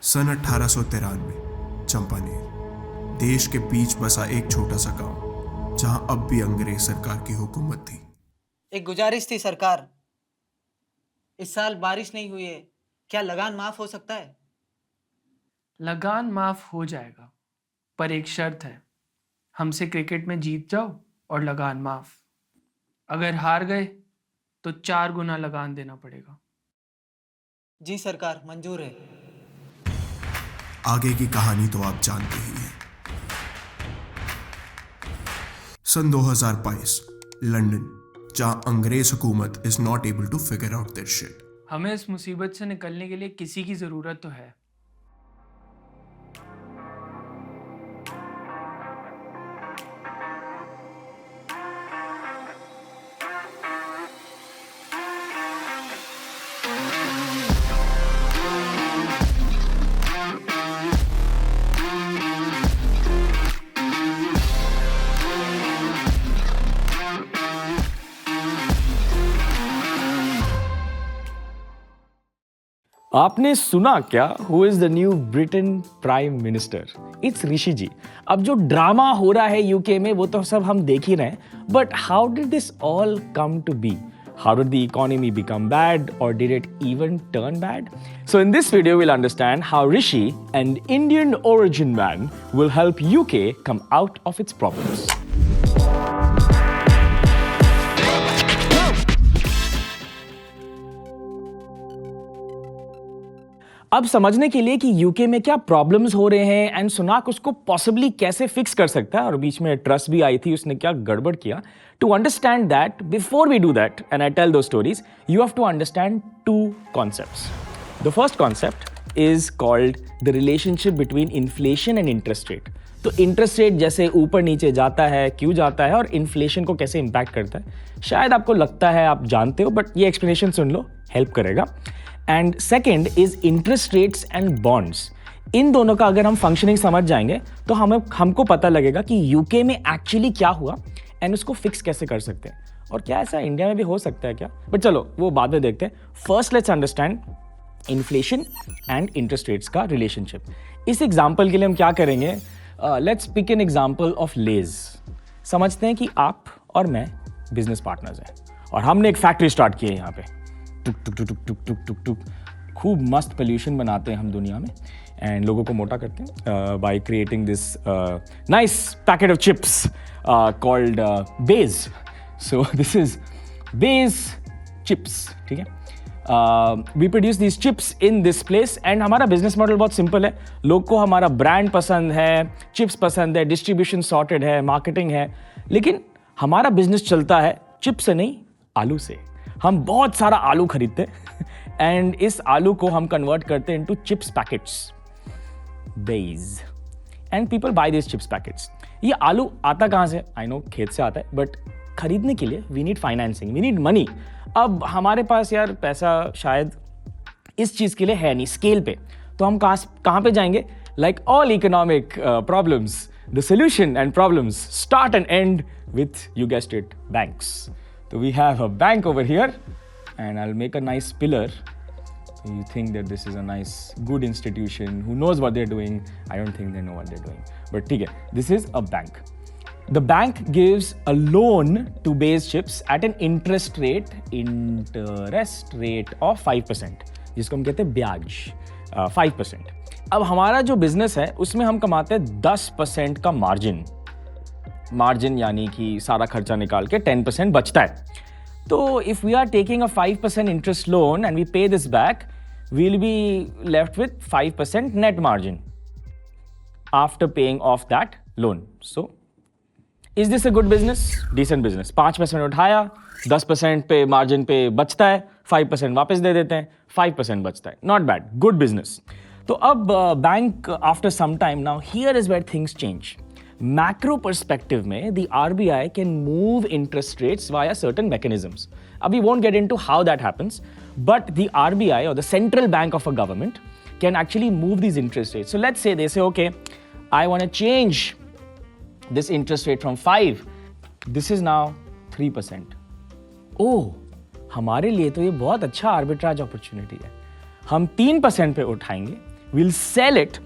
सन 1893 चंपानेर, देश के बीच बसा एक छोटा सा गांव जहां अब भी अंग्रेज सरकार की हुकूमत थी। एक गुजारिश थी सरकार, इस साल बारिश नहीं हुई है, क्या लगान माफ हो सकता है? लगान माफ हो जाएगा, पर एक शर्त है, हमसे क्रिकेट में जीत जाओ और लगान माफ। अगर हार गए तो 4 गुना लगान देना पड़ेगा। जी सरकार, मंजूर है। आगे की कहानी तो आप जानते ही हैं। सन 2022 लंदन, जहां अंग्रेज हुकूमत is not able to figure out their shit. हमें इस मुसीबत से निकलने के लिए किसी की जरूरत तो है। आपने सुना क्या who is the new Britain prime minister? It's Rishi ji. अब जो ड्रामा हो रहा है यूके में वो तो सब हम देख ही रहे हैं, but how did this all come to be? How did the economy become bad, or did it even turn bad? So in this video we'll understand how Rishi, an Indian origin man, will help UK come out of its problems. अब समझने के लिए कि UK में क्या problems हो रहे हैं एंड सुनाक उसको पॉसिबली कैसे फिक्स कर सकता है, और बीच में ट्रस्ट भी आई थी, उसने क्या गड़बड़ किया, to understand that, before we do that and I tell two stories, you have to understand 2 concepts. The first concept is called the relationship between inflation and interest rate. तो इंटरेस्ट रेट जैसे ऊपर नीचे जाता है, क्यों जाता है, और इन्फ्लेशन को कैसे इंपैक्ट करता है। शायद आपको लगता है आप जानते हो, बट ये एक्सप्लेनेशन सुन लो, हेल्प करेगा। And second is interest rates and bonds. इन दोनों का अगर हम फंक्शनिंग समझ जाएंगे तो हमको पता लगेगा कि यूके में एक्चुअली क्या हुआ एंड उसको फिक्स कैसे कर सकते हैं, और क्या ऐसा इंडिया में भी हो सकता है क्या। बट चलो वो बाद में देखते हैं। First let's understand inflation and interest rates का रिलेशनशिप। इस एग्जाम्पल के लिए हम क्या करेंगे, let's pick an example of Lay's. समझते हैं कि आप और मैं बिजनेस पार्टनर्स हैं और हमने एक फैक्ट्री स्टार्ट की है यहाँ पे। टुक टुक टुक टुक टुक टुक टुक, खूब मस्त पोल्यूशन बनाते हैं हम दुनिया में एंड लोगों को मोटा करते हैं by creating this nice packet of chips called Bayes. So this is Bayes chips, ठीक है। We produce this chips in this place and हमारा बिजनेस मॉडल बहुत सिंपल है। लोग को हमारा ब्रांड पसंद है, चिप्स पसंद है, डिस्ट्रीब्यूशन सॉर्टेड है, मार्केटिंग है, लेकिन हमारा बिजनेस चलता है चिप्स से नहीं, आलू से। हम बहुत सारा आलू खरीदते हैं एंड इस आलू को हम कन्वर्ट करते हैं into chips packets, Bayes, and people buy this chips packets. ये आलू आता कहाँ से? आई नो खेत से आता है, बट खरीदने के लिए we need financing, we need money. अब हमारे पास यार पैसा शायद इस चीज के लिए है नहीं स्केल पे, तो हम कहाँ पे जाएंगे? Like all economic problems, the solution and problems start and and with, you guessed it, banks. So we have a bank over here and I'll make a nice pillar. You think that this is a nice, good institution who knows what they're doing. I don't think they know what they're doing. But ठीक है, this is a bank. The bank gives a loan to base chips at an interest rate of 5%, जिसको हम कहते हैं ब्याज, 5%. अब हमारा जो बिजनेस है उसमें हम कमाते हैं 10% का मार्जिन, यानी कि सारा खर्चा निकाल के 10% बचता है। तो if we are taking a 5% interest loan and we pay this back, we will be left with 5% net margin after paying off that loan. So is this a good business? Decent business. 5% उठाया, 10% पे margin पे बचता है, 5% वापस दे देते हैं, 5% बचता है, नॉट बैड, गुड बिजनेस। तो अब bank after some time, now here is where things change. Macro perspective में the RBI can move interest rates via certain mechanisms. We won't get into how that happens, but the RBI, or the central bank of a government, can actually move these interest rates. So let's say they say, okay, I want to change this interest rate from 5, this is now 3%. Oh, हमारे लिए तो ये बहुत अच्छा arbitrage opportunity है। हम 3% पे उठाएंगे, we'll sell it,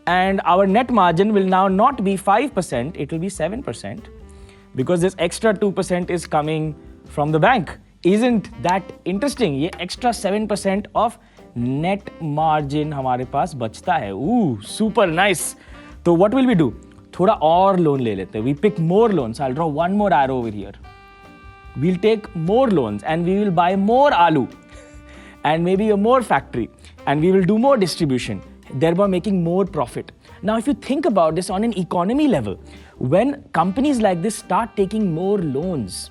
and our net margin will now not be 5%, it will be 7%, because this extra 2% is coming from the bank. Isn't that interesting? ये extra 7% of net margin हमारे पास बचता है. Ooh, super nice. So what will we do? थोड़ा और loan ले लेते हैं. We pick more loans. I'll draw one more arrow over here. We'll take more loans and we will buy more aloo and maybe a more factory, and we will do more distribution, thereby making more profit. Now, if you think about this on an economy level, when companies like this start taking more loans,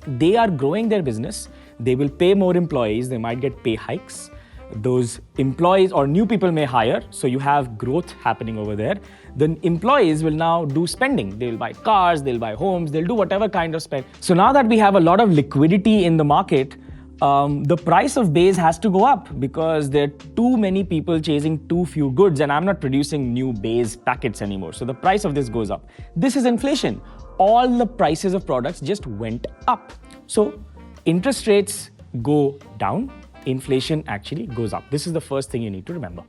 they are growing their business, they will pay more employees, they might get pay hikes. Those employees or new people may hire, so you have growth happening over there. The employees will now do spending. They'll buy cars, they'll buy homes, they'll do whatever kind of spend. So now that we have a lot of liquidity in the market, the price of base has to go up because there are too many people chasing too few goods, and I'm not producing new base packets anymore. So the price of this goes up. This is inflation. All the prices of products just went up. So interest rates go down, inflation actually goes up. This is the first thing you need to remember.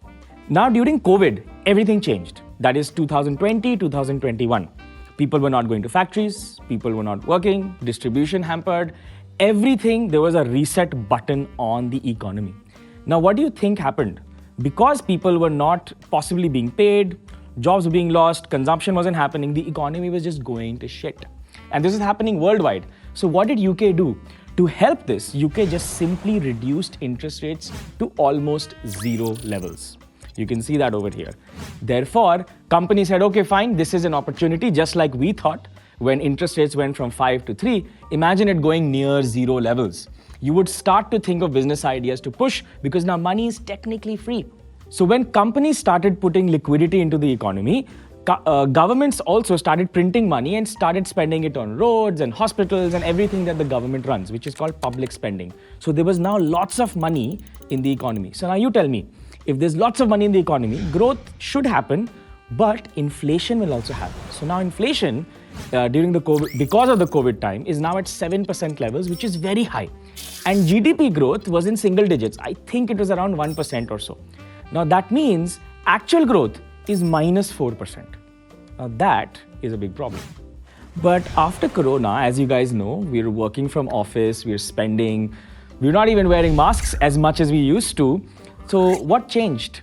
Now, during COVID, everything changed. That is 2020, 2021. People were not going to factories, people were not working, distribution hampered, everything, there was a reset button on the economy. Now, what do you think happened? Because people were not possibly being paid, jobs were being lost, consumption wasn't happening, the economy was just going to shit. And this is happening worldwide. So what did UK do? To help this, UK just simply reduced interest rates to almost zero levels. You can see that over here. Therefore, companies said, okay, fine, this is an opportunity, just like we thought when interest rates went from 5 to 3, imagine it going near zero levels. You would start to think of business ideas to push because now money is technically free. So when companies started putting liquidity into the economy, governments also started printing money and started spending it on roads and hospitals and everything that the government runs, which is called public spending. So there was now lots of money in the economy. So now you tell me, if there's lots of money in the economy, growth should happen, but inflation will also happen. So now inflation during the COVID, because of the COVID time, is now at 7% levels, which is very high. And GDP growth was in single digits. I think it was around 1% or so. Now that means actual growth is minus 4%. Now that is a big problem. But after Corona, as you guys know, we're working from office, we're spending, we're not even wearing masks as much as we used to. So what changed?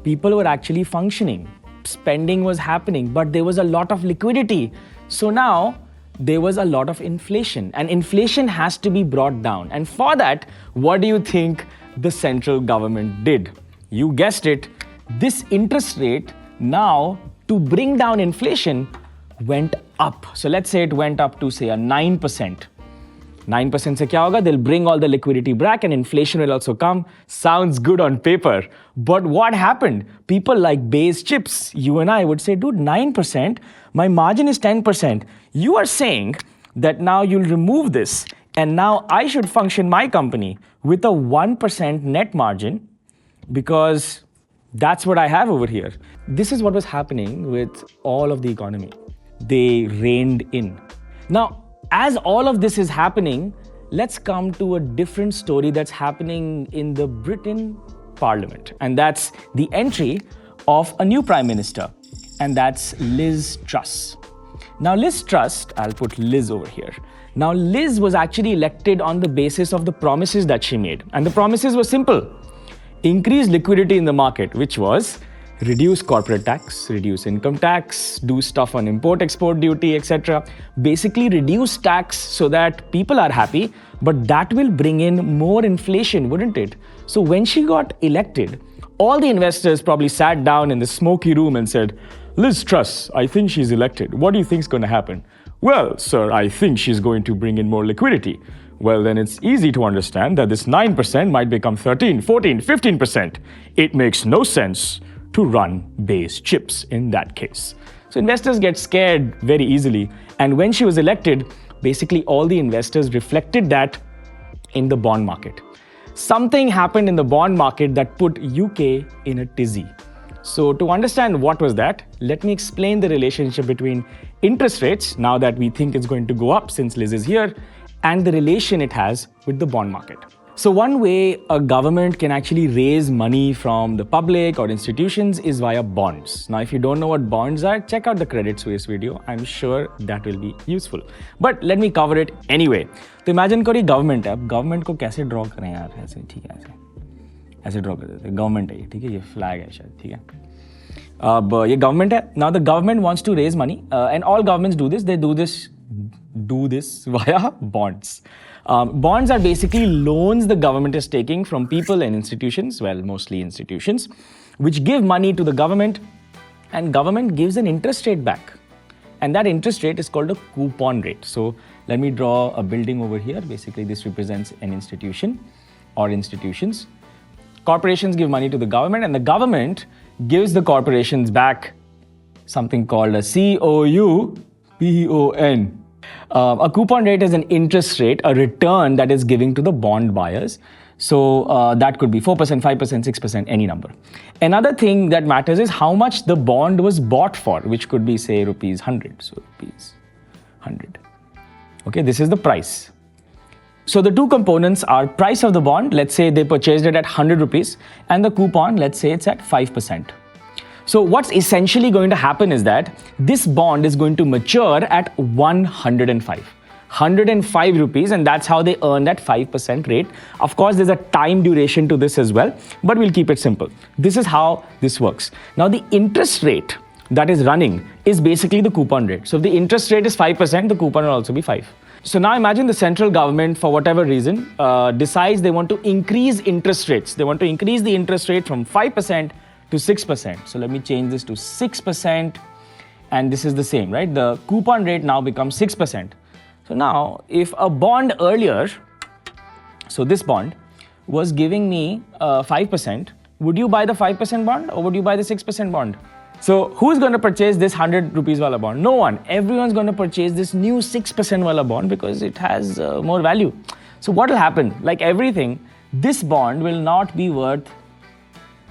People were actually functioning. Spending was happening, but there was a lot of liquidity. So now there was a lot of inflation, and inflation has to be brought down. And for that, what do you think the central government did? You guessed it, this interest rate now to bring down inflation went up. So let's say it went up to say a 9%. 9% se kya hoga? They'll bring all the liquidity back and inflation will also come. Sounds good on paper. But what happened? People like base chips, you and I would say, dude, 9%, my margin is 10%. You are saying that now you'll remove this and now I should function my company with a 1% net margin because that's what I have over here. This is what was happening with all of the economy. They reined in. Now, as all of this is happening, let's come to a different story that's happening in the Britain Parliament. And that's the entry of a new Prime Minister. And that's Liz Truss. Now, Liz Truss, I'll put Liz over here. Now, Liz was actually elected on the basis of the promises that she made. And the promises were simple. Increase liquidity in the market, which was reduce corporate tax, reduce income tax, do stuff on import-export duty, etc. Basically reduce tax so that people are happy, but that will bring in more inflation, wouldn't it? So when she got elected, all the investors probably sat down in the smoky room and said, Liz Truss, I think she's elected. What do you think is going to happen? Well, sir, I think she's going to bring in more liquidity. Well, then it's easy to understand that this 9% might become 13, 14, 15%. It makes no sense to run base chips in that case. So investors get scared very easily. And when she was elected, basically all the investors reflected that in the bond market. Something happened in the bond market that put UK in a tizzy. So to understand what was that, let me explain the relationship between interest rates, now that we think it's going to go up since Liz is here, and the relation it has with the bond market. So one way a government can actually raise money from the public or institutions is via bonds. Now, if you don't know what bonds are, check out the Credit Suisse video. I'm sure that will be useful. But let me cover it anyway. तो imagine करो ये government है. अब government को कैसे draw करें यार? ऐसे ठीक है ऐसे draw कर देते हैं. Government है ये, ठीक है, ये flag है शायद, ठीक है. अब ये government है. Now the government wants to raise money, and all governments do this. They do this via bonds. Bonds are basically loans the government is taking from people and institutions, well, mostly institutions, which give money to the government, and government gives an interest rate back. And that interest rate is called a coupon rate. So let me draw a building over here. Basically, this represents an institution or institutions. Corporations give money to the government, and the government gives the corporations back something called a COUPON. A coupon rate is an interest rate, a return that is giving to the bond buyers. So that could be 4%, 5%, 6%, any number. Another thing that matters is how much the bond was bought for, which could be, say, rupees 100. So rupees 100. Okay, this is the price. So the two components are price of the bond. Let's say they purchased it at 100 rupees, and the coupon, let's say it's at 5%. So what's essentially going to happen is that this bond is going to mature at 105 rupees, and that's how they earn that 5% rate. Of course, there's a time duration to this as well, but we'll keep it simple. This is how this works. Now, the interest rate that is running is basically the coupon rate. So if the interest rate is 5%, the coupon will also be 5. So now imagine the central government, for whatever reason, decides they want to increase interest rates. They want to increase the interest rate from 5% to 6%. So let me change this to 6%, and this is the same, right? The coupon rate now becomes 6%. So now, if a bond earlier, so this bond was giving me 5%, would you buy the 5% bond or would you buy the 6% bond? So who's going to purchase this 100 rupees wala bond? No one. Everyone's going to purchase this new 6% wala bond because it has more value. So what will happen? Like everything, this bond will not be worth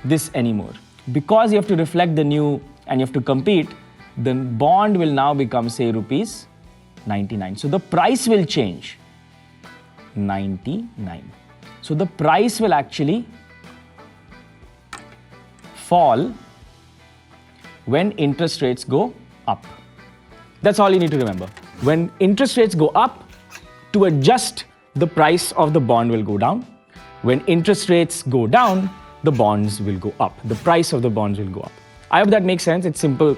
this anymore. Because you have to reflect the new and you have to compete, the bond will now become, say, rupees 99. So the price will change. 99. So the price will actually fall when interest rates go up. That's all you need to remember. When interest rates go up, to adjust, the price of the bond will go down. When interest rates go down, the bonds will go up. The price of the bonds will go up. I hope that makes sense. It's simple.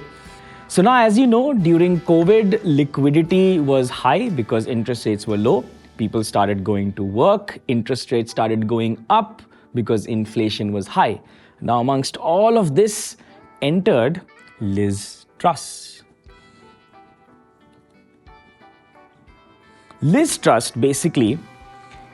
So now, as you know, during COVID, liquidity was high because interest rates were low. People started going to work. Interest rates started going up because inflation was high. Now, amongst all of this, entered Liz Truss. Liz Truss basically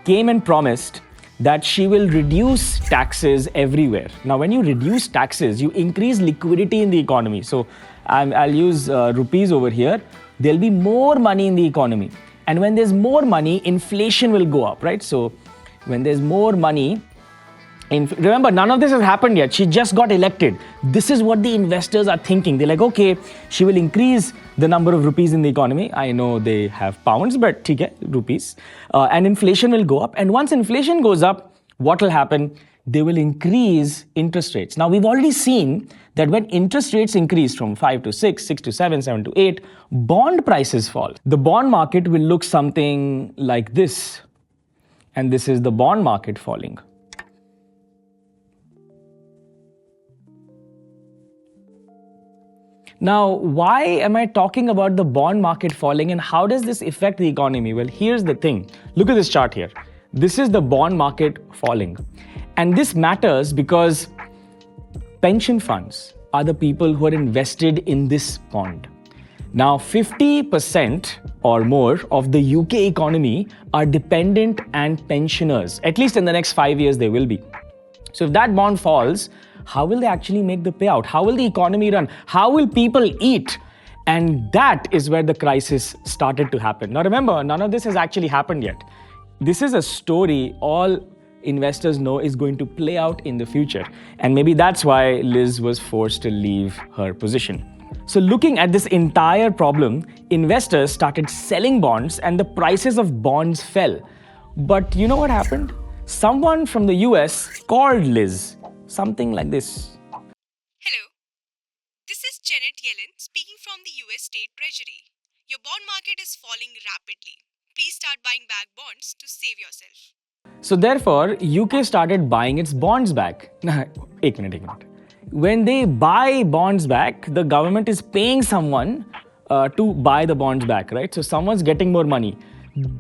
came and promised that she will reduce taxes everywhere. Now, when you reduce taxes, you increase liquidity in the economy. So I'll use rupees over here. There'll be more money in the economy. And when there's more money, inflation will go up, right? So when there's more money, remember, none of this has happened yet. She just got elected. This is what the investors are thinking. They're like, okay, she will increase the number of rupees in the economy. I know they have pounds, but theek hai, rupees. And inflation will go up. And once inflation goes up, what will happen? They will increase interest rates. Now, we've already seen that when interest rates increase from 5 to 6, 6 to 7, 7 to 8, bond prices fall. The bond market will look something like this. And this is the bond market falling. Now, why am I talking about the bond market falling and how does this affect the economy? Well, here's the thing. Look at this chart here. This is the bond market falling. And this matters because pension funds are the people who are invested in this bond. Now, 50% or more of the UK economy are dependent and pensioners. At least in the next 5 years, they will be. So if that bond falls, how will they actually make the payout? How will the economy run? How will people eat? And that is where the crisis started to happen. Now remember, none of this has actually happened yet. This is a story all investors know is going to play out in the future. And maybe that's why Liz was forced to leave her position. So looking at this entire problem, investors started selling bonds and the prices of bonds fell. But you know what happened? someone from the US called Liz. Something like this. Hello, this is Janet Yellen speaking from the US State Treasury. Your bond market is falling rapidly. Please start buying back bonds to save yourself. So therefore, UK started buying its bonds back. Ek minute. When they buy bonds back, the government is paying someone to buy the bonds back, right? So someone's getting more money.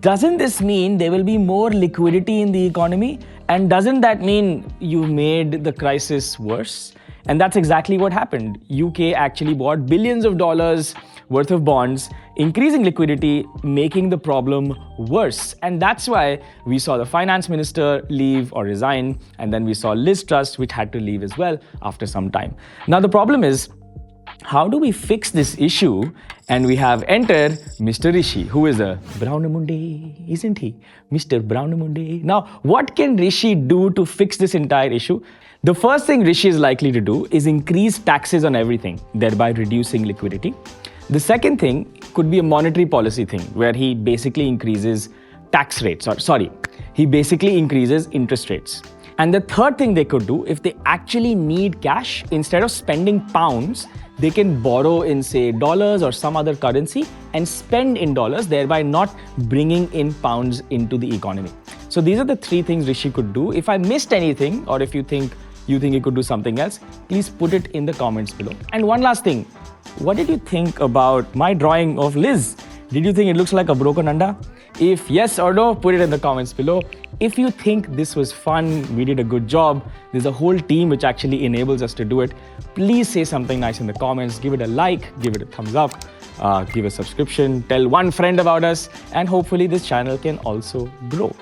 Doesn't this mean there will be more liquidity in the economy? And doesn't that mean you made the crisis worse? And that's exactly what happened. UK actually bought billions of dollars worth of bonds, increasing liquidity, making the problem worse. And that's why we saw the finance minister leave or resign, and then we saw Liz Truss, which had to leave as well after some time. Now the problem is, how do we fix this issue? And we have entered Mr. Rishi, who is a Brownamunde, isn't he? Mr. Brownamunde. Now, what can Rishi do to fix this entire issue? The first thing Rishi is likely to do is increase taxes on everything, thereby reducing liquidity. The second thing could be a monetary policy thing, where he basically increases tax rates, he basically increases interest rates. And the third thing they could do, if they actually need cash, instead of spending pounds, they can borrow in, say, dollars or some other currency and spend in dollars, thereby not bringing in pounds into the economy. So these are the three things Rishi could do. If I missed anything, or if you think he could do something else, please put it in the comments below. And one last thing, what did you think about my drawing of Liz? Did you think it looks like a broken anda? If yes or no, put it in the comments below. If you think this was fun, we did a good job, there's a whole team which actually enables us to do it, please say something nice in the comments, give it a like, give it a thumbs up, give a subscription, tell one friend about us, and hopefully this channel can also grow.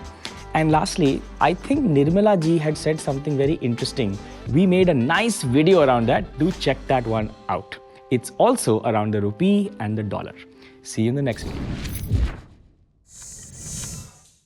And lastly, I think Nirmala ji had said something very interesting. We made a nice video around that. Do check that one out. It's also around the rupee and the dollar. See you in the next video.